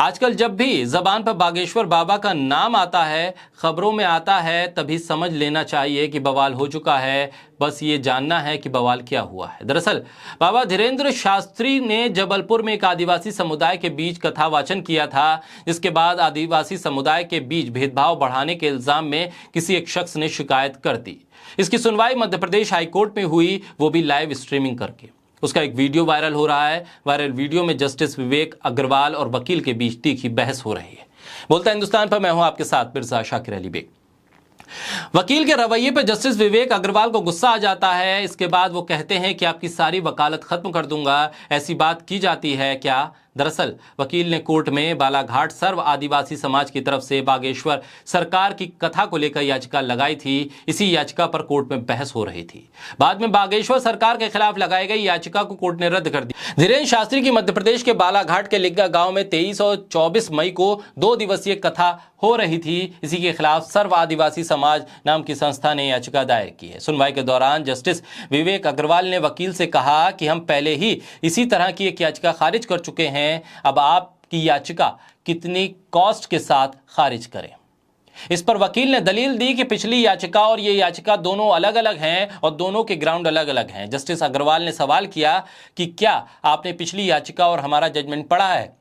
आजकल जब भी जबान पर बागेश्वर बाबा का नाम आता है, खबरों में आता है, तभी समझ लेना चाहिए कि बवाल हो चुका है। बस ये जानना है कि बवाल क्या हुआ है। दरअसल बाबा धीरेन्द्र शास्त्री ने जबलपुर में एक आदिवासी समुदाय के बीच कथा वाचन किया था, जिसके बाद आदिवासी समुदाय के बीच भेदभाव बढ़ाने के इल्जाम में किसी एक शख्स ने शिकायत कर दी। इसकी सुनवाई मध्य प्रदेश हाईकोर्ट में हुई, वो भी लाइव स्ट्रीमिंग करके। उसका एक वीडियो वायरल हो रहा है। वायरल वीडियो में जस्टिस विवेक अग्रवाल और वकील के बीच तीखी बहस हो रही है। बोलता हिंदुस्तान पर मैं हूं आपके साथ मिर्जा शाकिर अली बेग। वकील के रवैये पर जस्टिस विवेक अग्रवाल को गुस्सा आ जाता है। इसके बाद वो कहते हैं कि आपकी सारी वकालत खत्म कर दूंगा। ऐसी बात की जाती है क्या? दरअसल वकील ने कोर्ट में बालाघाट सर्व आदिवासी समाज की तरफ से बागेश्वर सरकार की कथा को लेकर याचिका लगाई थी। इसी याचिका पर कोर्ट में बहस हो रही थी। बाद में बागेश्वर सरकार के खिलाफ लगाई गई याचिका को कोर्ट ने रद्द कर दी। धीरेन्द्र शास्त्री की मध्य प्रदेश के बालाघाट के लिग्गा गांव में 23 और 24 मई को 2 दिवसीय कथा हो रही थी। इसी के खिलाफ सर्व आदिवासी समाज नाम की संस्था ने याचिका दायर की है। सुनवाई के दौरान जस्टिस विवेक अग्रवाल ने वकील से कहा कि हम पहले ही इसी तरह की एक याचिका खारिज कर चुके हैं। अब आपकी याचिका कितनी कॉस्ट के साथ खारिज करें। इस पर वकील ने दलील दी कि पिछली याचिका और ये याचिका दोनों अलग अलग हैं और दोनों के ग्राउंड अलग अलग हैं। जस्टिस अग्रवाल ने सवाल किया कि क्या आपने पिछली याचिका और हमारा जजमेंट पढ़ा है?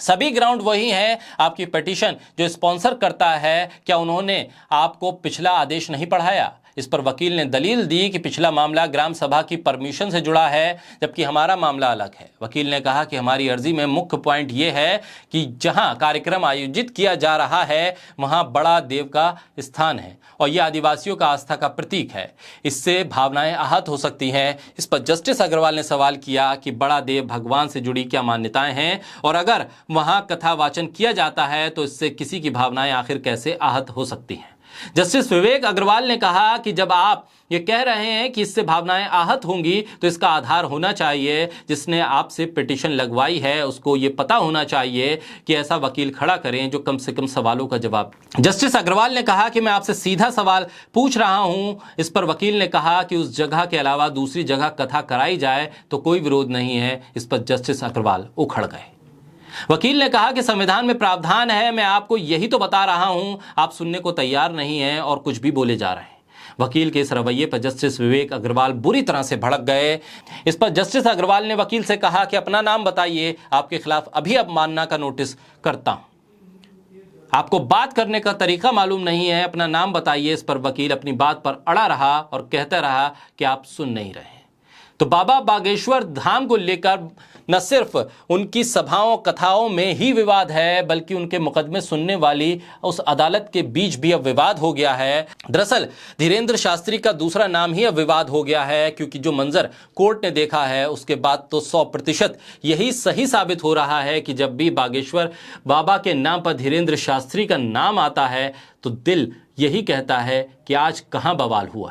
सभी ग्राउंड वही हैं। आपकी पिटीशन जो स्पॉन्सर करता है, क्या उन्होंने आपको पिछला आदेश नहीं पढ़ाया? इस पर वकील ने दलील दी कि पिछला मामला ग्राम सभा की परमिशन से जुड़ा है, जबकि हमारा मामला अलग है। वकील ने कहा कि हमारी अर्जी में मुख्य पॉइंट यह है कि जहां कार्यक्रम आयोजित किया जा रहा है वहां बड़ा देव का स्थान है और यह आदिवासियों का आस्था का प्रतीक है। इससे भावनाएं आहत हो सकती हैं। इस पर जस्टिस अग्रवाल ने सवाल किया कि बड़ा देव भगवान से जुड़ी क्या मान्यताएं हैं और अगर वहां कथा वाचन किया जाता है तो इससे किसी की भावनाएं आखिर कैसे आहत हो सकती हैं। जस्टिस विवेक अग्रवाल ने कहा कि जब आप ये कह रहे हैं कि इससे भावनाएं आहत होंगी तो इसका आधार होना चाहिए। जिसने आपसे पिटीशन लगवाई है उसको ये पता होना चाहिए कि ऐसा वकील खड़ा करें जो कम से कम सवालों का जवाब। जस्टिस अग्रवाल ने कहा कि मैं आपसे सीधा सवाल पूछ रहा हूं। इस पर वकील ने कहा कि उस जगह के अलावा दूसरी जगह कथा कराई जाए तो कोई विरोध नहीं है। इस पर जस्टिस अग्रवाल उखड़ गए। वकील ने कहा कि संविधान में प्रावधान है, मैं आपको यही तो बता रहा हूं, आप सुनने को तैयार नहीं हैं और कुछ भी बोले जा रहे हैं। वकील के इस रवैये पर जस्टिस विवेक अग्रवाल बुरी तरह से भड़क गए। इस पर जस्टिस अग्रवाल ने वकील से कहा कि अपना नाम बताइए, आपके खिलाफ अभी अवमानना का नोटिस करता हूं। आपको बात करने का तरीका मालूम नहीं है, अपना नाम बताइए। इस पर वकील अपनी बात पर अड़ा रहा और कहता रहा कि आप सुन नहीं रहे। तो बाबा बागेश्वर धाम को लेकर न सिर्फ उनकी सभाओं कथाओं में ही विवाद है, बल्कि उनके मुकदमे सुनने वाली उस अदालत के बीच भी अब विवाद हो गया है। दरअसल धीरेन्द्र शास्त्री का दूसरा नाम ही अब विवाद हो गया है, क्योंकि जो मंजर कोर्ट ने देखा है उसके बाद तो 100% यही सही साबित हो रहा है कि जब भी बागेश्वर बाबा के नाम पर धीरेन्द्र शास्त्री का नाम आता है तो दिल यही कहता है कि आज कहां बवाल हुआ।